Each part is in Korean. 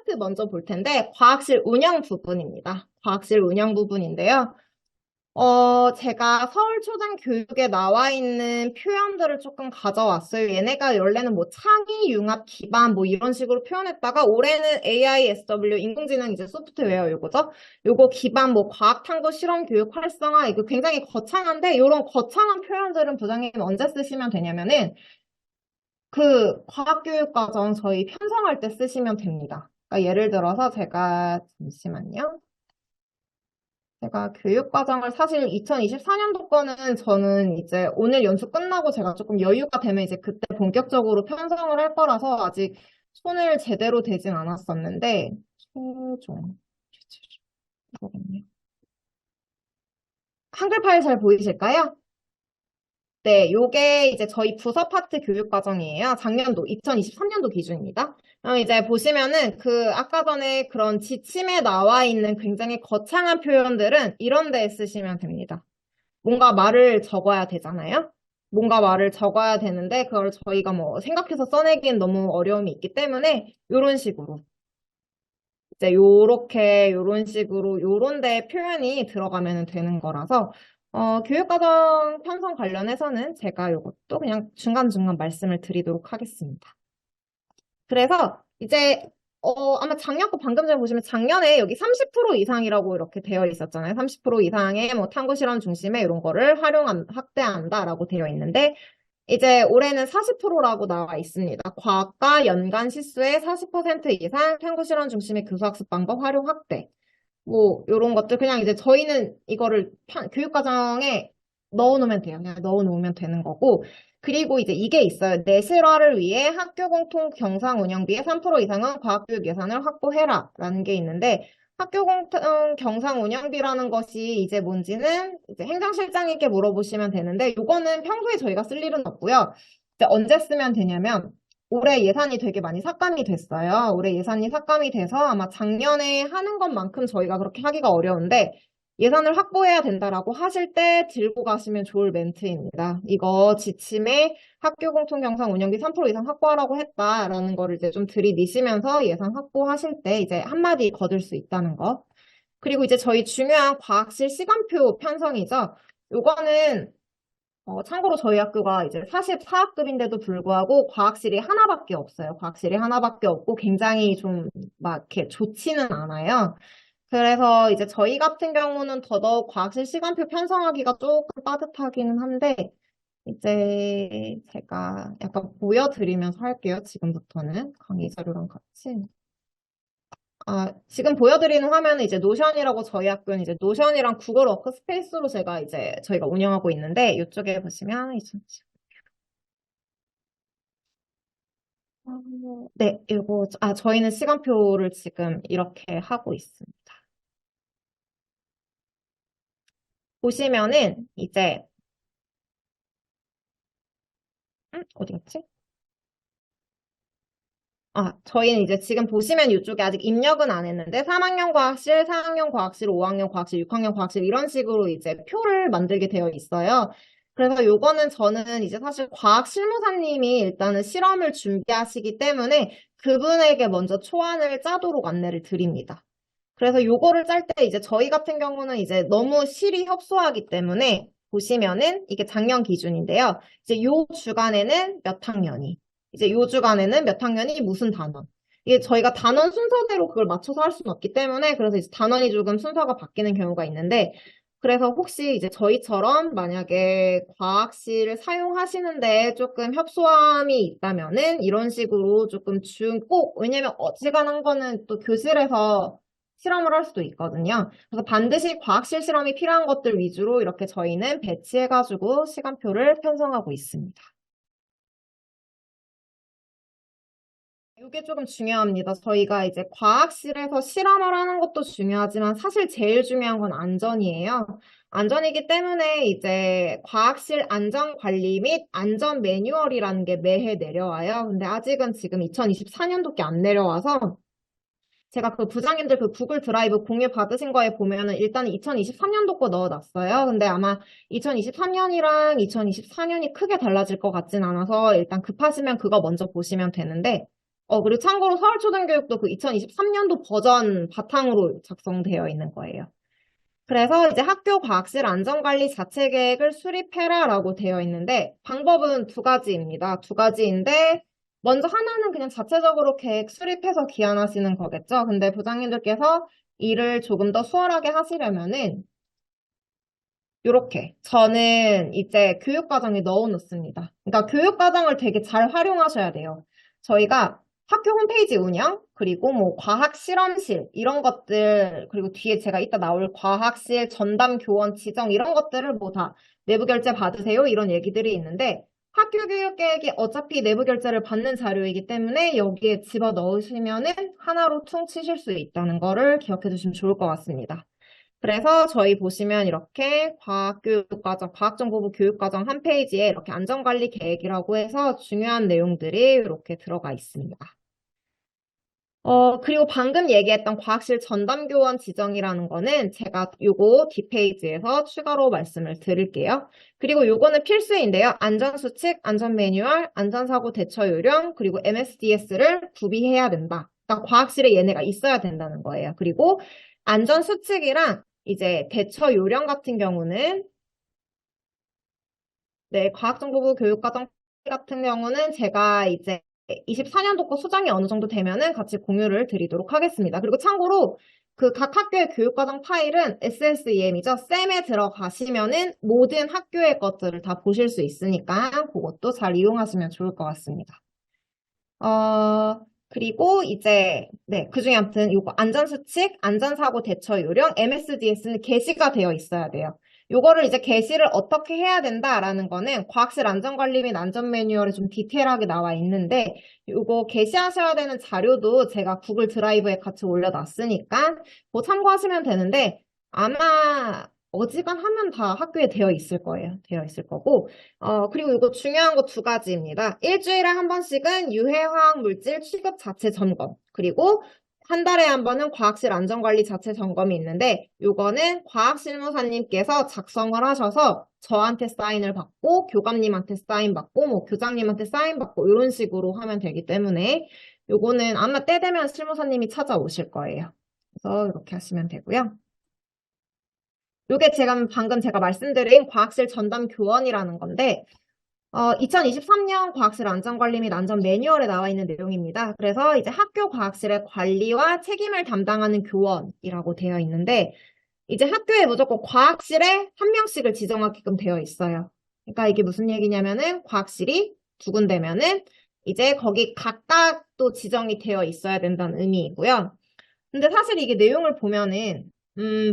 파트 먼저 볼 텐데, 과학실 운영 부분입니다. 과학실 운영 부분인데요. 제가 서울초등교육에 나와 있는 표현들을 조금 가져왔어요. 얘네가 원래는 뭐 창의, 융합, 기반 뭐 이런 식으로 표현했다가 올해는 AISW, 인공지능 이제 소프트웨어 요거죠. 요거 기반 뭐 과학탐구 실험 교육 활성화 이거 굉장히 거창한데 이런 거창한 표현들은 부장님 언제 쓰시면 되냐면은 그 과학교육과정 저희 편성할 때 쓰시면 됩니다. 그러니까 예를 들어서 잠시만요. 제가 교육과정을 사실 2024년도 거는 저는 이제 오늘 연수 끝나고 제가 조금 여유가 되면 이제 그때 본격적으로 편성을 할 거라서 아직 손을 제대로 대진 않았었는데, 최종, 뭐겠네요. 한글 파일 잘 보이실까요? 네, 요게 이제 저희 부서 파트 교육 과정이에요. 작년도, 2023년도 기준입니다. 그럼 이제 보시면은 그 아까 전에 그런 지침에 나와 있는 굉장히 거창한 표현들은 이런 데 쓰시면 됩니다. 뭔가 말을 적어야 되잖아요. 뭔가 말을 적어야 되는데 그걸 저희가 뭐 생각해서 써내기엔 너무 어려움이 있기 때문에 이런 식으로 이제 요렇게 요런 식으로 요런 데 표현이 들어가면 되는 거라서 교육과정 편성 관련해서는 제가 요것도 그냥 중간중간 말씀을 드리도록 하겠습니다. 그래서 이제 아마 작년 거 방금 전에 보시면 작년에 여기 30% 이상이라고 이렇게 되어 있었잖아요. 30% 이상의 뭐 탐구 실험 중심의 이런 거를 확대한다라고 되어 있는데 이제 올해는 40%라고 나와 있습니다. 과학과 연관 시수의 40% 이상 탐구 실험 중심의 교수학습 방법 활용 확대. 뭐 이런 것들 그냥 이제 저희는 이거를 교육과정에 넣어놓으면 돼요. 그냥 넣어놓으면 되는 거고 그리고 이제 이게 있어요. 내실화를 위해 학교 공통 경상 운영비의 3% 이상은 과학교육 예산을 확보해라 라는 게 있는데 학교 공통 경상 운영비라는 것이 이제 뭔지는 이제 행정실장님께 물어보시면 되는데 이거는 평소에 저희가 쓸 일은 없고요. 이제 언제 쓰면 되냐면 올해 예산이 되게 많이 삭감이 됐어요. 올해 예산이 삭감이 돼서 아마 작년에 하는 것만큼 저희가 그렇게 하기가 어려운데 예산을 확보해야 된다라고 하실 때 들고 가시면 좋을 멘트입니다. 이거 지침에 학교 공통 경상 운영비 3% 이상 확보하라고 했다라는 거를 이제 좀 들이미시면서 예산 확보하실 때 이제 한마디 거둘 수 있다는 거. 그리고 이제 저희 중요한 과학실 시간표 편성이죠. 요거는 참고로 저희 학교가 이제 44학급인데도 불구하고 과학실이 하나밖에 없어요. 과학실이 하나밖에 없고 굉장히 좀 막 이렇게 좋지는 않아요. 그래서 이제 저희 같은 경우는 더더욱 과학실 시간표 편성하기가 조금 빠듯하기는 한데 이제 제가 약간 보여드리면서 할게요. 지금부터는 강의 자료랑 같이. 지금 보여드리는 화면은 이제 노션이라고 저희 학교는 이제 노션이랑 구글 워크스페이스로 제가 이제 저희가 운영하고 있는데 이쪽에 보시면 네, 이거 저희는 시간표를 지금 이렇게 하고 있습니다. 보시면은 이제 어디 갔지? 저희는 이제 지금 보시면 이쪽에 아직 입력은 안 했는데 3학년 과학실, 4학년 과학실, 5학년 과학실, 6학년 과학실 이런 식으로 이제 표를 만들게 되어 있어요. 그래서 요거는 저는 이제 사실 과학 실무사님이 일단은 실험을 준비하시기 때문에 그분에게 먼저 초안을 짜도록 안내를 드립니다. 그래서 요거를 짤 때 이제 저희 같은 경우는 이제 너무 실이 협소하기 때문에 보시면은 이게 작년 기준인데요. 이제 요 주간에는 몇 학년이 이제 요 주간에는 몇 학년이 무슨 단원. 이게 저희가 단원 순서대로 그걸 맞춰서 할 수는 없기 때문에 그래서 이제 단원이 조금 순서가 바뀌는 경우가 있는데 그래서 혹시 이제 저희처럼 만약에 과학실을 사용하시는데 조금 협소함이 있다면은 이런 식으로 조금 꼭 왜냐면 어지간한 거는 또 교실에서 실험을 할 수도 있거든요. 그래서 반드시 과학실 실험이 필요한 것들 위주로 이렇게 저희는 배치해가지고 시간표를 편성하고 있습니다. 이게 조금 중요합니다. 저희가 이제 과학실에서 실험을 하는 것도 중요하지만 사실 제일 중요한 건 안전이에요. 안전이기 때문에 이제 과학실 안전관리 및 안전 매뉴얼이라는 게 매해 내려와요. 근데 아직은 지금 2024년도께 안 내려와서 제가 그 부장님들 그 구글 드라이브 공유 받으신 거에 보면은 일단 2023년도 거 넣어놨어요. 근데 아마 2023년이랑 2024년이 크게 달라질 것 같진 않아서 일단 급하시면 그거 먼저 보시면 되는데 그리고 참고로 서울초등교육도 그 2023년도 버전 바탕으로 작성되어 있는 거예요. 그래서 이제 학교 과학실 안전관리 자체 계획을 수립해라라고 되어 있는데 방법은 두 가지입니다. 두 가지인데 먼저 하나는 그냥 자체적으로 계획 수립해서 기한하시는 거겠죠. 근데 부장님들께서 일을 조금 더 수월하게 하시려면은 요렇게 저는 이제 교육과정에 넣어 놓습니다. 그러니까 교육과정을 되게 잘 활용하셔야 돼요. 저희가 학교 홈페이지 운영, 그리고 뭐 과학 실험실 이런 것들, 그리고 뒤에 제가 이따 나올 과학실 전담 교원 지정 이런 것들을 뭐 다 내부 결제 받으세요 이런 얘기들이 있는데 학교 교육 계획이 어차피 내부 결제를 받는 자료이기 때문에 여기에 집어 넣으시면은 하나로 퉁 치실 수 있다는 거를 기억해 두시면 좋을 것 같습니다. 그래서 저희 보시면 이렇게 과학교육과정, 과학정보부 교육과정 한 페이지에 이렇게 안전관리 계획이라고 해서 중요한 내용들이 이렇게 들어가 있습니다. 그리고 방금 얘기했던 과학실 전담교원 지정이라는 거는 제가 요거 뒷페이지에서 추가로 말씀을 드릴게요. 그리고 요거는 필수인데요. 안전수칙, 안전매뉴얼, 안전사고 대처 요령, 그리고 MSDS를 구비해야 된다. 그러니까 과학실에 얘네가 있어야 된다는 거예요. 그리고 안전수칙이랑 이제 대처 요령 같은 경우는 네, 과학정보부 교육과정 같은 경우는 제가 이제 24년도 거 수정이 어느 정도 되면은 같이 공유를 드리도록 하겠습니다. 그리고 참고로 그 각 학교의 교육과정 파일은 SSEM이죠. 쌤에 들어가시면은 모든 학교의 것들을 다 보실 수 있으니까 그것도 잘 이용하시면 좋을 것 같습니다. 그리고 이제, 네, 그 중에 아무튼 요거 안전수칙, 안전사고 대처 요령, MSDS는 게시가 되어 있어야 돼요. 요거를 이제 게시를 어떻게 해야 된다라는 거는 과학실 안전관리 및 안전 매뉴얼에 좀 디테일하게 나와 있는데 요거 게시하셔야 되는 자료도 제가 구글 드라이브에 같이 올려놨으니까 뭐 참고하시면 되는데 아마 어지간하면 다 학교에 되어 있을 거예요. 되어 있을 거고 그리고 이거 중요한 거 두 가지입니다. 일주일에 한 번씩은 유해화학 물질 취급 자체 점검, 그리고 한 달에 한 번은 과학실 안전관리 자체 점검이 있는데, 요거는 과학실무사님께서 작성을 하셔서 저한테 사인을 받고, 교감님한테 사인 받고, 뭐 교장님한테 사인 받고, 이런 식으로 하면 되기 때문에, 요거는 아마 때 되면 실무사님이 찾아오실 거예요. 그래서 이렇게 하시면 되고요. 요게 방금 제가 말씀드린 과학실 전담 교원이라는 건데, 2023년 과학실 안전관리 및 안전 매뉴얼에 나와 있는 내용입니다. 그래서 이제 학교 과학실의 관리와 책임을 담당하는 교원이라고 되어 있는데, 이제 학교에 무조건 과학실에 한 명씩을 지정하게끔 되어 있어요. 그러니까 이게 무슨 얘기냐면은 과학실이 두 군데면은 이제 거기 각각 또 지정이 되어 있어야 된다는 의미이고요. 근데 사실 이게 내용을 보면은,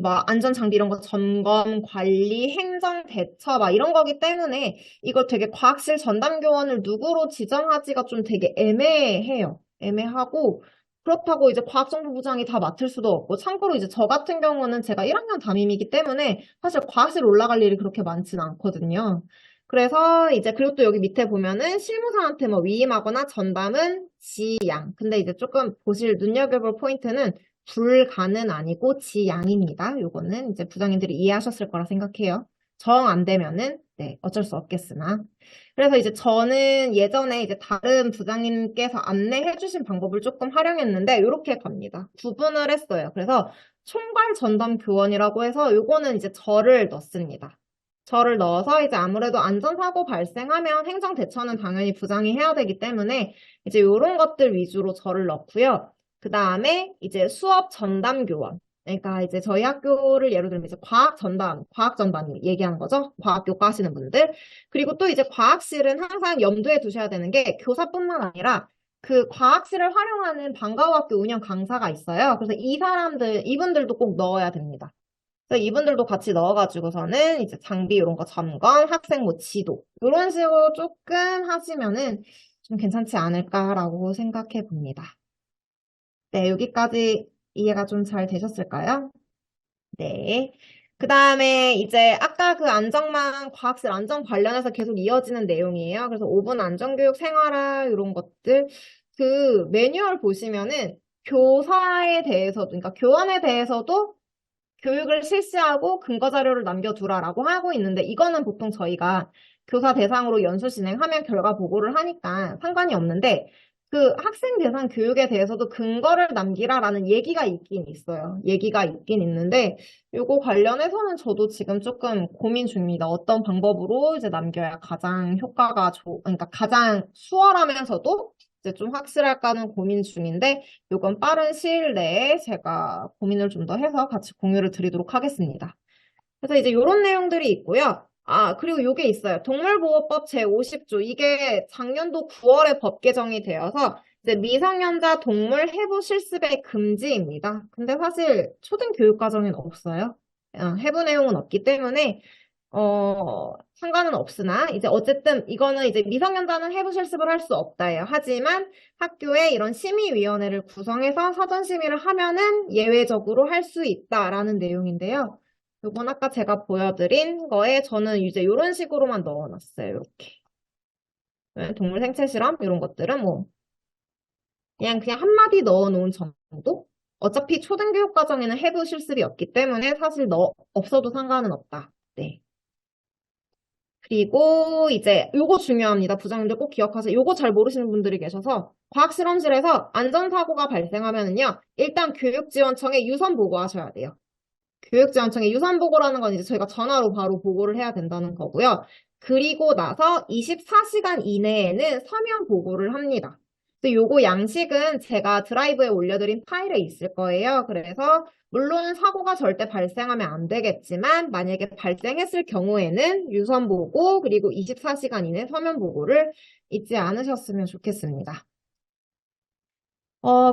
막 안전장비 이런 거 점검, 관리, 행정, 대처 막 이런 거기 때문에 이걸 되게 과학실 전담교원을 누구로 지정하지가 좀 되게 애매해요. 애매하고, 그렇다고 이제 과학정보부장이 다 맡을 수도 없고, 참고로 이제 저 같은 경우는 제가 1학년 담임이기 때문에 사실 과학실 올라갈 일이 그렇게 많지는 않거든요. 그래서 이제 그리고 또 여기 밑에 보면은 실무사한테 뭐 위임하거나 전담은 지양. 근데 이제 조금 보실 눈여겨볼 포인트는 불가는 아니고 지양입니다. 요거는 이제 부장님들이 이해하셨을 거라 생각해요. 정 안 되면은 네, 어쩔 수 없겠으나. 그래서 이제 저는 예전에 이제 다른 부장님께서 안내해 주신 방법을 조금 활용했는데 이렇게 갑니다. 구분을 했어요. 그래서 총괄 전담 교원이라고 해서 요거는 이제 저를 넣습니다. 저를 넣어서 이제 아무래도 안전사고 발생하면 행정 대처는 당연히 부장이 해야 되기 때문에 이제 이런 것들 위주로 저를 넣고요. 그 다음에 이제 수업 전담 교원. 그러니까 이제 저희 학교를 예를 들면 이제 과학 전담 얘기하는 거죠. 과학교과 하시는 분들. 그리고 또 이제 과학실은 항상 염두에 두셔야 되는 게 교사뿐만 아니라 그 과학실을 활용하는 방과후학교 운영 강사가 있어요. 그래서 이분들도 꼭 넣어야 됩니다. 그래서 이분들도 같이 넣어가지고서는 이제 장비 이런 거 점검, 학생 뭐 지도 이런 식으로 조금 하시면은 좀 괜찮지 않을까라고 생각해 봅니다. 네, 여기까지 이해가 좀 잘 되셨을까요? 네. 그 다음에 이제 아까 그 과학실 안전 관련해서 계속 이어지는 내용이에요. 그래서 5분 안전교육 생활화 이런 것들 그 매뉴얼 보시면은 교사에 대해서도 그러니까 교원에 대해서도 교육을 실시하고 근거 자료를 남겨두라라고 하고 있는데 이거는 보통 저희가 교사 대상으로 연수 진행하면 결과 보고를 하니까 상관이 없는데 그 학생 대상 교육에 대해서도 근거를 남기라라는 얘기가 있긴 있어요. 얘기가 있긴 있는데, 요거 관련해서는 저도 지금 조금 고민 중입니다. 어떤 방법으로 이제 남겨야 가장 효과가 그러니까 가장 수월하면서도 이제 좀 확실할까는 고민 중인데, 요건 빠른 시일 내에 제가 고민을 좀 더 해서 같이 공유를 드리도록 하겠습니다. 그래서 이제 이런 내용들이 있고요. 아, 그리고 요게 있어요. 동물보호법 제50조. 이게 작년도 9월에 법 개정이 되어서 이제 미성년자 동물 해부 실습의 금지입니다. 근데 사실 초등교육과정엔 없어요. 해부 내용은 없기 때문에 상관은 없으나, 이제 어쨌든 이거는 이제 미성년자는 해부 실습을 할 수 없다예요. 하지만 학교에 이런 심의위원회를 구성해서 사전심의를 하면은 예외적으로 할 수 있다라는 내용인데요. 요건 아까 제가 보여드린 거에 저는 이제 이런 식으로만 넣어놨어요. 이렇게. 동물 생체 실험 이런 것들은 뭐 그냥 한마디 넣어놓은 정도? 어차피 초등교육 과정에는 해부 실습이 없기 때문에 사실 없어도 상관은 없다. 네. 그리고 이제 요거 중요합니다. 부장님들 꼭 기억하세요. 요거 잘 모르시는 분들이 계셔서 과학실험실에서 안전사고가 발생하면은요. 일단 교육지원청에 유선 보고하셔야 돼요. 교육지원청에 유선 보고라는 건 이제 저희가 전화로 바로 보고를 해야 된다는 거고요. 그리고 나서 24시간 이내에는 서면 보고를 합니다. 근데 요거 양식은 제가 드라이브에 올려드린 파일에 있을 거예요. 그래서 물론 사고가 절대 발생하면 안 되겠지만 만약에 발생했을 경우에는 유선 보고 그리고 24시간 이내 서면 보고를 잊지 않으셨으면 좋겠습니다.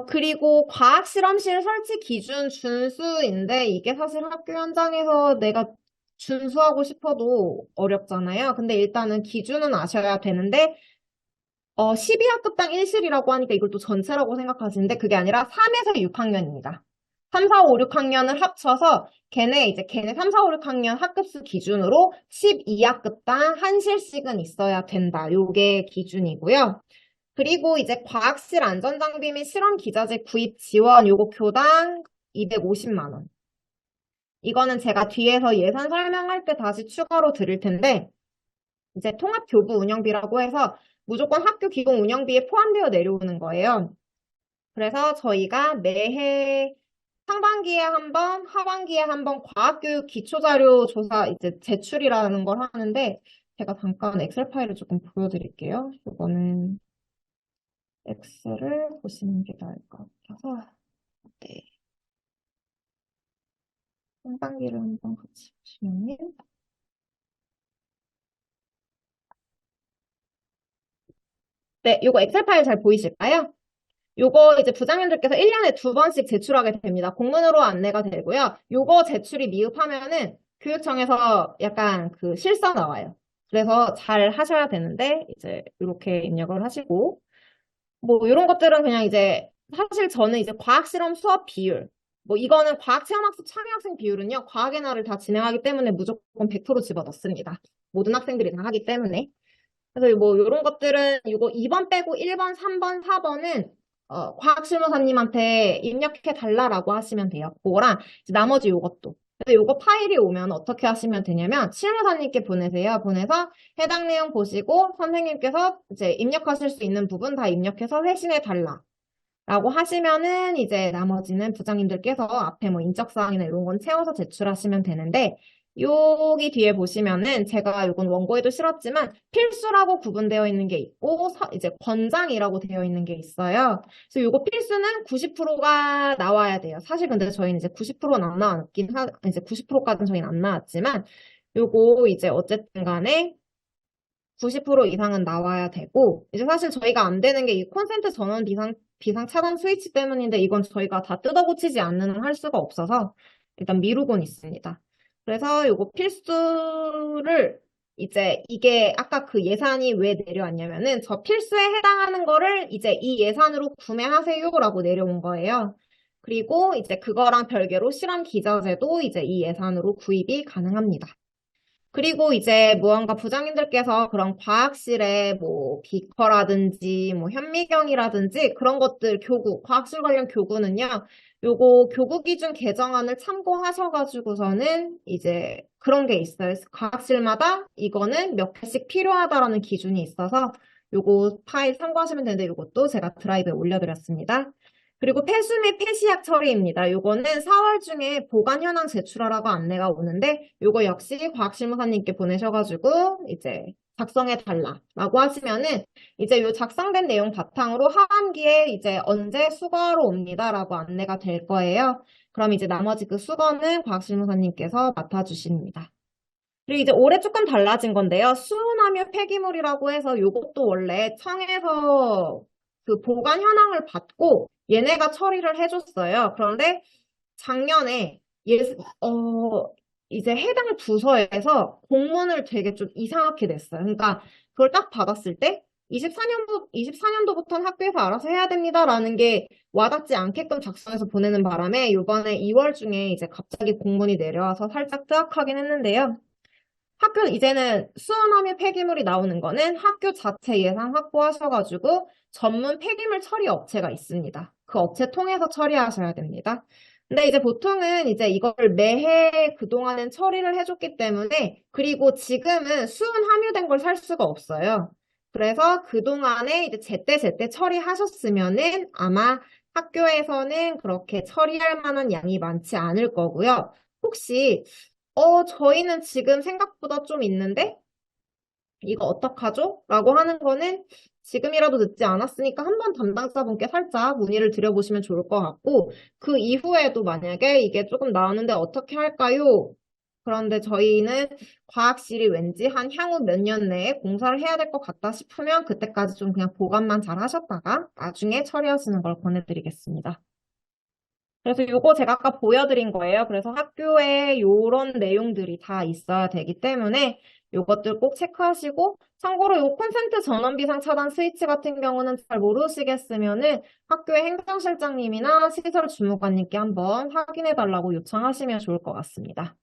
그리고 과학실험실 설치 기준 준수인데 이게 사실 학교 현장에서 내가 준수하고 싶어도 어렵잖아요. 근데 일단은 기준은 아셔야 되는데 12학급당 1실이라고 하니까 이걸 또 전체라고 생각하시는데 그게 아니라 3에서 6학년입니다. 3, 4, 5, 6학년을 합쳐서 걔네 3, 4, 5, 6학년 학급수 기준으로 12학급당 1실씩은 있어야 된다. 요게 기준이고요. 그리고 이제 과학실 안전장비 및 실험 기자재 구입 지원 요거 교당 250만 원. 이거는 제가 뒤에서 예산 설명할 때 다시 추가로 드릴 텐데 이제 통합교부 운영비라고 해서 무조건 학교 기본 운영비에 포함되어 내려오는 거예요. 그래서 저희가 매해 상반기에 한 번, 하반기에 한 번 과학교육 기초자료 조사 이제 제출이라는 걸 하는데 제가 잠깐 엑셀 파일을 조금 보여드릴게요. 이거는 엑셀을 보시는 게 나을 것 같아서 네. 상반기를 한번 같이 보시면요. 네, 요거 엑셀 파일 잘 보이실까요? 요거 이제 부장님들께서 1년에 2번씩 제출하게 됩니다. 공문으로 안내가 되고요. 요거 제출이 미흡하면은 교육청에서 약간 그 실서 나와요. 그래서 잘 하셔야 되는데 이제 이렇게 입력을 하시고 뭐 이런 것들은 그냥 이제 사실 저는 이제 과학실험 수업 비율 뭐 이거는 과학체험학습 참여학생 비율은요. 과학의 날을 다 진행하기 때문에 무조건 100% 집어넣습니다. 모든 학생들이 다 하기 때문에. 그래서 뭐 이런 것들은 이거 2번 빼고 1번, 3번, 4번은 과학실무사님한테 입력해 달라라고 하시면 돼요. 그거랑 이제 나머지 요것도. 그래서 요거 파일이 오면 어떻게 하시면 되냐면 실무사님께 보내세요. 보내서 해당 내용 보시고 선생님께서 이제 입력하실 수 있는 부분 다 입력해서 회신해 달라. 라고 하시면은 이제 나머지는 부장님들께서 앞에 뭐 인적사항이나 이런 건 채워서 제출하시면 되는데 여기 뒤에 보시면은 제가 이건 원고에도 실었지만 필수라고 구분되어 있는 게 있고 이제 권장이라고 되어 있는 게 있어요. 그래서 이거 필수는 90%가 나와야 돼요. 사실 근데 저희는 이제 90%는 안 나왔긴 이제 90%까지는 저희는 안 나왔지만 요거 이제 어쨌든 간에 90% 이상은 나와야 되고, 이제 사실 저희가 안 되는 게 이 콘센트 전원 비상 차단 스위치 때문인데 이건 저희가 다 뜯어 고치지 않는 한 할 수가 없어서 일단 미루곤 있습니다. 그래서 요거 필수를 이제 이게 아까 그 예산이 왜 내려왔냐면은 저 필수에 해당하는 거를 이제 이 예산으로 구매하세요라고 내려온 거예요. 그리고 이제 그거랑 별개로 실험 기자재도 이제 이 예산으로 구입이 가능합니다. 그리고 이제 무언가 부장님들께서 그런 과학실에 뭐 비커라든지 뭐 현미경이라든지 그런 것들 과학실 관련 교구는요. 요거 교구 기준 개정안을 참고하셔가지고서는 이제 그런 게 있어요. 과학실마다 이거는 몇 개씩 필요하다라는 기준이 있어서 요거 파일 참고하시면 되는데 요것도 제가 드라이브에 올려드렸습니다. 그리고 폐수 및 폐시약 처리입니다. 요거는 4월 중에 보관 현황 제출하라고 안내가 오는데 요거 역시 과학실무사님께 보내셔가지고 이제 작성해 달라라고 하시면은 이제 요 작성된 내용 바탕으로 하반기에 이제 언제 수거하러 옵니다라고 안내가 될 거예요. 그럼 이제 나머지 그 수거는 과학실무사님께서 맡아주십니다. 그리고 이제 올해 조금 달라진 건데요. 수은하며 폐기물이라고 해서 요것도 원래 청에서 그 보관 현황을 받고 얘네가 처리를 해줬어요. 그런데 작년에 이제 해당 부서에서 공문을 되게 좀 이상하게 냈어요. 그러니까 그걸 딱 받았을 때 24년도부터는 학교에서 알아서 해야 됩니다라는 게 와닿지 않게끔 작성해서 보내는 바람에 이번에 2월 중에 이제 갑자기 공문이 내려와서 살짝 뜨악하긴 했는데요. 학교 이제는 수원함유 폐기물이 나오는 거는 학교 자체 예산 확보하셔가지고 전문 폐기물 처리 업체가 있습니다. 그 업체 통해서 처리하셔야 됩니다. 근데 이제 보통은 이제 이걸 매해 그동안은 처리를 해줬기 때문에 그리고 지금은 수은 함유된 걸 살 수가 없어요. 그래서 그동안에 이제 제때 처리하셨으면은 아마 학교에서는 그렇게 처리할 만한 양이 많지 않을 거고요. 혹시 저희는 지금 생각보다 좀 있는데, 이거 어떡하죠? 라고 하는 거는 지금이라도 늦지 않았으니까 한번 담당자분께 살짝 문의를 드려보시면 좋을 것 같고, 그 이후에도 만약에 이게 조금 나오는데 어떻게 할까요? 그런데 저희는 과학실이 왠지 한 향후 몇 년 내에 공사를 해야 될 것 같다 싶으면 그때까지 좀 그냥 보관만 잘 하셨다가 나중에 처리하시는 걸 권해드리겠습니다. 그래서 요거 제가 아까 보여드린 거예요. 그래서 학교에 요런 내용들이 다 있어야 되기 때문에 요것들 꼭 체크하시고 참고로 요 콘센트 전원 비상 차단 스위치 같은 경우는 잘 모르시겠으면은 학교의 행정실장님이나 시설 주무관님께 한번 확인해 달라고 요청하시면 좋을 것 같습니다.